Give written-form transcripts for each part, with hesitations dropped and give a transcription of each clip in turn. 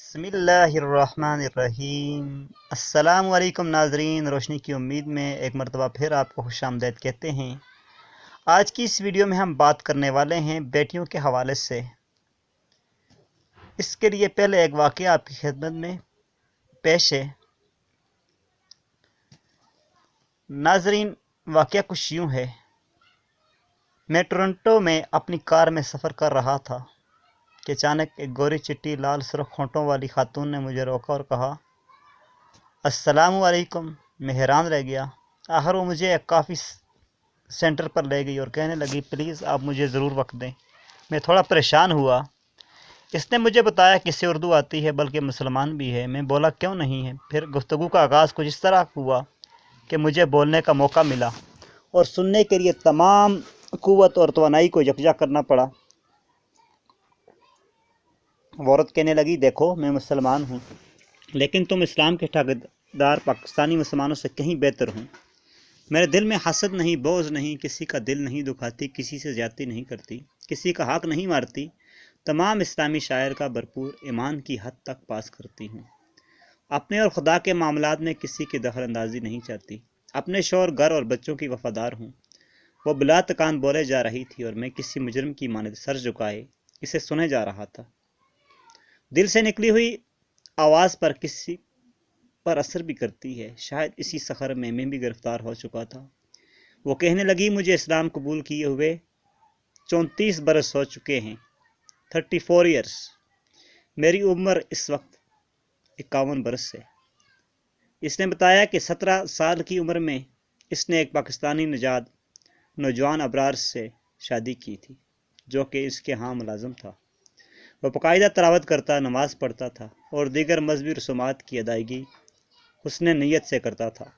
बिस्मिल्लाहिर्रहमानिर्रहीम। अस्सलामु अलैकुम नाजरीन, रोशनी की उम्मीद में एक मरतबा फिर आपको खुशामदीद कहते हैं। आज की इस वीडियो में हम बात करने वाले हैं बेटियों के हवाले से। इसके लिए पहले एक वाक़या आपकी खिदमत में पेश है। नाजरीन, वाक़या कुछ यूँ है। मैं टोरंटो में अपनी कार में सफ़र कर रहा था कि अचानक एक गोरी चिट्टी लाल सुर्ख होंठों वाली खातून ने मुझे रोका और कहा, अस्सलामु अलैकुम। मैं हैरान रह गया। आखिर वो मुझे एक कॉफ़ी सेंटर पर ले गई और कहने लगी, प्लीज़ आप मुझे ज़रूर वक्त दें। मैं थोड़ा परेशान हुआ। इसने मुझे बताया कि इसे उर्दू आती है, बल्कि मुसलमान भी है। मैं बोला, क्यों नहीं है। फिर गुफ्तगू का आगाज़ कुछ इस तरह हुआ कि मुझे बोलने का मौका मिला और सुनने के लिए तमाम क़ुव्वत और तवानाई को यकजा करना पड़ा। वो औरत कहने लगी, देखो मैं मुसलमान हूँ, लेकिन तुम इस्लाम के ठेकेदार पाकिस्तानी मुसलमानों से कहीं बेहतर हूँ। मेरे दिल में हसद नहीं, बोझ नहीं, किसी का दिल नहीं दुखाती, किसी से ज़्यादती नहीं करती, किसी का हक नहीं मारती। तमाम इस्लामी शायर का भरपूर ईमान की हद तक पास करती हूँ। अपने और खुदा के मामलात में किसी की दखल अंदाजी नहीं चाहती। अपने शौहर, घर और बच्चों की वफादार हूँ। वो बिला तकान बोले जा रही थी और मैं किसी मुजरिम की मानद सर झुकाए इसे सुने जा रहा था। दिल से निकली हुई आवाज़ पर किसी पर असर भी करती है। शायद इसी सफ़र में मैं भी गिरफ्तार हो चुका था। वो कहने लगी, मुझे इस्लाम कबूल किए हुए 34 बरस हो चुके हैं, 34 ईयर्स। मेरी उम्र इस वक्त 51 बरस है। इसने बताया कि 17 साल की उम्र में इसने एक पाकिस्तानी नजाद नौजवान अबरार से शादी की थी, जो कि इसके यहाँ मुलाजिम था। वह बाकायदा तलावत करता, नमाज पढ़ता था और दीगर मजहबी रसूमात की अदायगी हुस्न नीयत से करता था।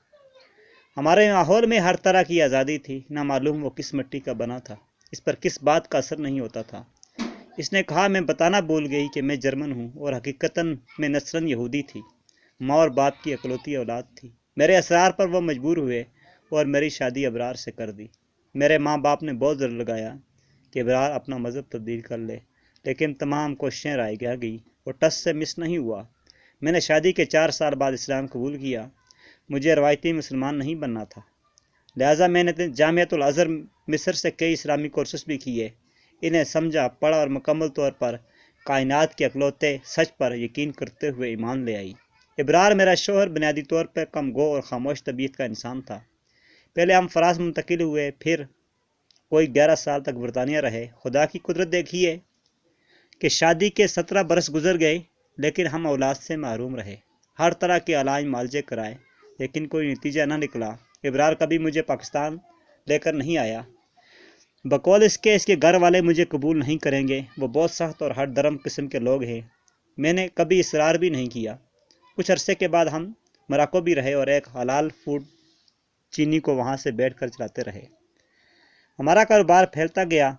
हमारे माहौल में हर तरह की आज़ादी थी। ना मालूम वो किस मिट्टी का बना था, इस पर किस बात का असर नहीं होता था। इसने कहा, मैं बताना भूल गई कि मैं जर्मन हूँ और हकीकतन मैं नस्लन यहूदी थी। माँ और बाप की इकलौती औलाद थी। मेरे असरार पर वह मजबूर हुए और मेरी शादी अबरार से कर दी। मेरे माँ बाप ने बहुत ज़ोर लगाया कि अबरार अपना मज़हब तब्दील कर ले, लेकिन तमाम कोशिशें राय गई और टस से मिस नहीं हुआ। मैंने शादी के 4 साल बाद इस्लाम कबूल किया। मुझे रवायती मुसलमान नहीं बनना था, लिहाजा मैंने जामियातुल अज़हर मिस्र से कई इस्लामी कोर्सेस भी किए। इन्हें समझा, पढ़ा और मुकम्मल तौर पर कायनात के अकलौते सच पर यकीन करते हुए ईमान ले आई। इब्रार मेरा शोहर बुनियादी तौर पर कम गो और खामोश तबीयत का इंसान था। पहले हम फ़रांस मुंतकिल हुए, फिर कोई 11 साल तक बरतानिया रहे। खुदा की कुदरत देखिए कि शादी के 17 बरस गुजर गए, लेकिन हम औलाद से महरूम रहे। हर तरह के इलाज मालजे कराए, लेकिन कोई नतीजा न निकला। इब्रार कभी मुझे पाकिस्तान लेकर नहीं आया। बकौल इसके घर वाले मुझे कबूल नहीं करेंगे। वो बहुत सख्त और हर दरम किस्म के लोग हैं। मैंने कभी इसरार भी नहीं किया। कुछ अरसे के बाद हम मोरक्को भी रहे और एक हलाल फूड चीनी को वहाँ से बैठ कर चलाते रहे। हमारा कारोबार फैलता गया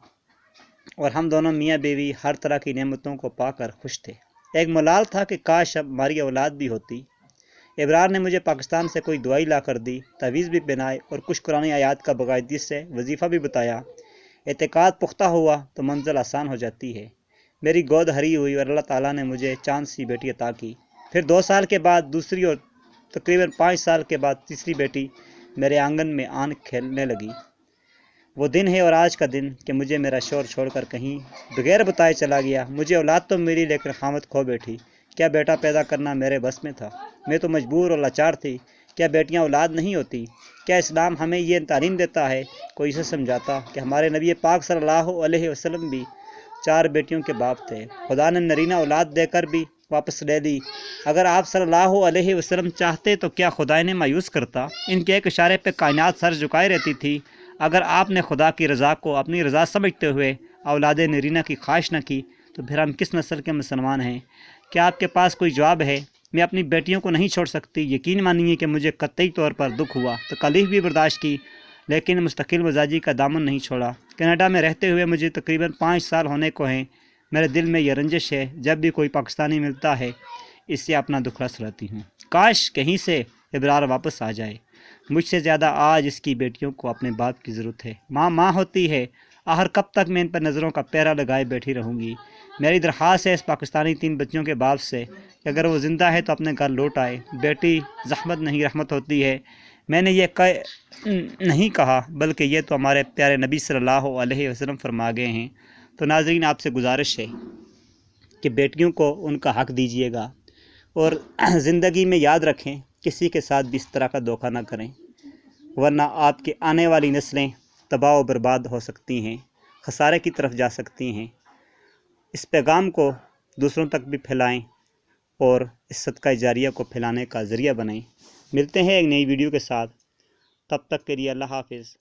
और हम दोनों मियाँ बीवी हर तरह की नेमतों को पाकर खुश थे। एक मलाल था कि काश अब हमारी औलाद भी होती। इब्रार ने मुझे पाकिस्तान से कोई दुआई ला कर दी, तवीज़ भी बनाए और कुछ कुरानी आयात का बाकायदगी से वजीफ़ा भी बताया। एतकाद पुख्ता हुआ तो मंजिल आसान हो जाती है। मेरी गोद हरी हुई और अल्लाह ताला ने मुझे चांद सी बेटी अता की। फिर 2 साल के बाद दूसरी और तकरीबन 5 साल के बाद तीसरी बेटी मेरे आंगन में आन खेलने लगी। वो दिन है और आज का दिन कि मुझे मेरा शौहर छोड़कर कहीं बगैर बताए चला गया। मुझे औलाद तो मिली, लेकिन खामद खो बैठी। क्या बेटा पैदा करना मेरे बस में था? मैं तो मजबूर और लाचार थी। क्या बेटियां औलाद नहीं होती? क्या इस्लाम हमें ये तालीम देता है? कोई इसे समझाता कि हमारे नबी पाक सल्लल्लाहु अलैहि वसल्लम भी 4 बेटियों के बाप थे। खुदा ने नरीना औलाद देकर भी वापस ले ली। अगर आप सल्लल्लाहु अलैहि वसल्लम चाहते तो क्या खुदा ने मायूस करता? इनके एक इशारे पर कायनात सर झुकाए रहती थी। अगर आपने खुदा की रज़ा को अपनी रज़ा समझते हुए औलाद नरीना की ख्वाहिश न की, तो फिर हम किस नस्ल के मुसलमान हैं? क्या आपके पास कोई जवाब है? मैं अपनी बेटियों को नहीं छोड़ सकती। यकीन मानिए कि मुझे कतई तौर पर दुख हुआ, तकलीफ़ भी बर्दाश्त की, लेकिन मुस्तकिल मजाजी का दामन नहीं छोड़ा। कनाडा में रहते हुए मुझे तकरीबन 5 साल होने को हैं। मेरे दिल में यह रंजिश है, जब भी कोई पाकिस्तानी मिलता है इससे अपना दुख रस रहती हूँ। काश कहीं से इब्रार वापस आ जाए। मुझसे ज़्यादा आज इसकी बेटियों को अपने बाप की ज़रूरत है। माँ माँ होती है آخر کب تک میں ان پر نظروں کا پہرا لگائے بیٹھی رہوں گی؟ میری درخواست ہے اس پاکستانی 3 بچیوں کے باپ سے کہ اگر وہ زندہ ہے تو اپنے گھر لوٹ آئے۔ بیٹی زحمت نہیں رحمت ہوتی ہے۔ میں نے یہ نہیں کہا بلکہ یہ تو ہمارے پیارے نبی صلی اللہ علیہ وسلم فرما گئے ہیں۔ تو ناظرین، آپ سے گزارش ہے کہ بیٹیوں کو ان کا حق دیجیے گا، اور زندگی میں یاد رکھیں کسی کے ساتھ بھی اس طرح کا دھوکہ نہ کریں، ورنہ آپ کی آنے والی نسلیں تباہ و برباد ہو سکتی ہیں، خسارے کی طرف جا سکتی ہیں۔ اس پیغام کو دوسروں تک بھی پھیلائیں اور اس صدقہ جاریہ کو پھیلانے کا ذریعہ بنائیں۔ ملتے ہیں ایک نئی ویڈیو کے ساتھ، تب تک کے لیے اللہ حافظ۔